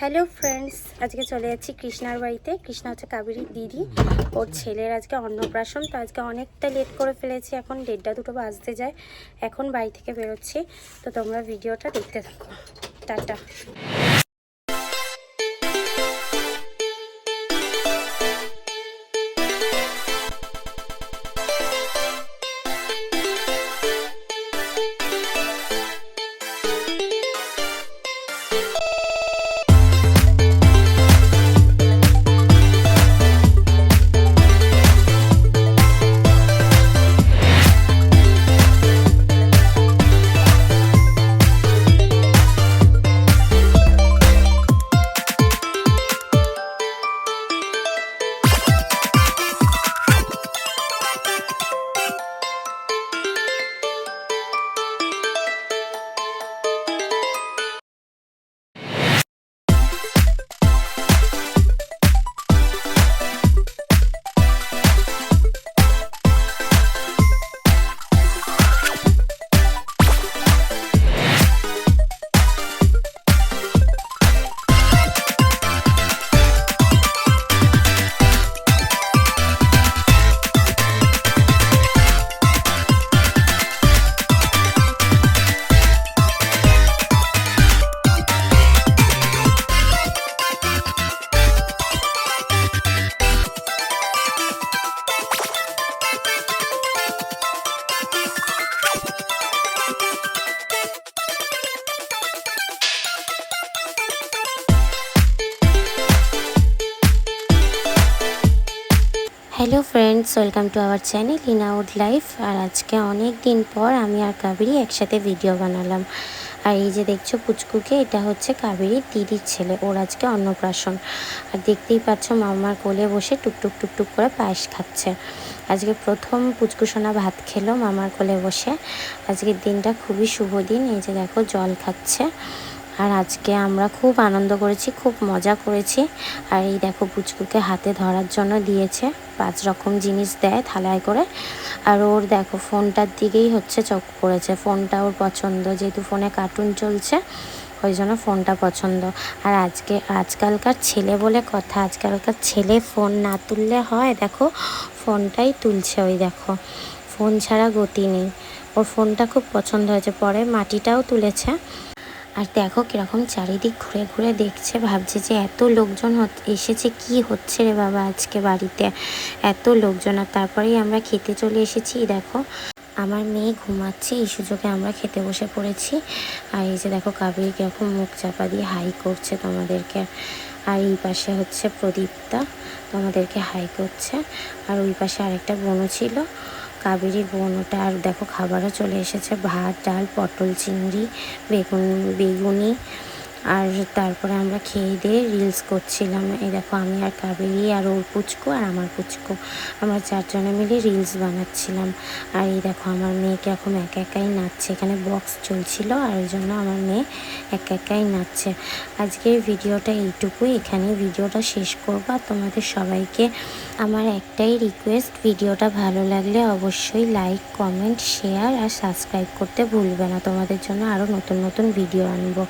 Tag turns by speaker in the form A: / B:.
A: Hello friends, আজকে চলে যাচ্ছি কৃষ্ণার বাড়িতে। কৃষ্ণা হচ্ছে কাবেরীর দিদি, ওর ছেলের আজকে অন্নপ্রাশন। তো আজকে অনেকটা লেট করে ফেলেছি, এখন 1:30-2 বাজতে যায়। এখন বাড়ি থেকে বেরোচ্ছি, তো তোমরা ভিডিওটা দেখতে থাকো। Tata. Hello friends, welcome to our channel in out life. আর আজকে অনেক দিন পর আমি আর কাবেরী একসাথে ভিডিও বানালাম। আর এই যে দেখছো পুচকুকে, এটা হচ্ছে কাবেরীর দিদির ছেলে, ওর আজকে অন্নপ্রাশন। আর দেখতেই পাচ্ছ মামার কোলে বসে টুকটুক টুকটুক করে পায়েস খাচ্ছে। আজকে প্রথম পুচকুসোনা ভাত খেলো মামার কোলে বসে। আজকের দিনটা খুবই শুভ দিন। এই যে দেখো জল খাচ্ছে। আর আজকে আমরা খুব আনন্দ করেছি, খুব মজা করেছি। আর এই দেখো পুচকুকে হাতে ধরার জন্য দিয়েছে, 5 রকম জিনিস দেয় থালায় করে। আর ওর দেখো ফোনটার দিকেই হচ্ছে চোখ পড়েছে, ফোনটা ওর পছন্দ, যেহেতু ফোনে কার্টুন চলছে ওই জন্য ফোনটা পছন্দ। আর আজকালকার ছেলে বলে কথা, আজকালকার ছেলে ফোন না তুললে হয়? দেখো ফোনটাই তুলছে, ওই দেখো ফোন ছাড়া গতি নেই। ওর ফোনটা খুব পছন্দ হয়েছে, পরে মাটিটাও তুলেছে। আর দেখো কীরকম চারিদিক ঘুরে ঘুরে দেখছে, ভাবছে যে এত লোকজন এসেছে, কি হচ্ছে রে বাবা আজকে বাড়িতে এত লোকজন। আর তারপরেই আমরা খেতে চলে এসেছি। দেখো আমার মেয়ে ঘুমাচ্ছে, এই সুযোগে আমরা খেতে বসে পড়েছি। আর এই যে দেখো কাবেরী কীরকম মুখ চাপা দিয়ে হাই করছে তোমাদেরকে। আর এই পাশে হচ্ছে প্রদীপটা তোমাদেরকে হাই করছে। আর ওই পাশে আরেকটা বোনও ছিল, কাবেরীর বোন, ওটা। আর দেখো খাবারও চলে এসেছে, ভাত, ডাল, পটল, চিংড়ি, বেগুনি। আর তারপরে আমরা খেয়ে দিয়ে রিলস করছিলাম। এই দেখো আমি আর কাবেরী আর ওর পুচকু আর আমার পুচকু, আমরা 4 জনে মিলে রিলস বানাচ্ছিলাম। আর এই দেখো আমার মেয়েকে এখন একা একাই নাচছে, এখানে বক্স চলছিল আর ওই জন্য আমার মেয়ে একা একাই নাচছে। আজকের ভিডিওটা এইটুকুই, এখানে ভিডিওটা শেষ করবো। আর তোমাদের সবাইকে আমার একটাই রিকোয়েস্ট, ভিডিওটা ভালো লাগলে অবশ্যই লাইক, কমেন্ট, শেয়ার আর সাবস্ক্রাইব করতে ভুলবে না। তোমাদের জন্য আরও নতুন নতুন ভিডিও আনবো।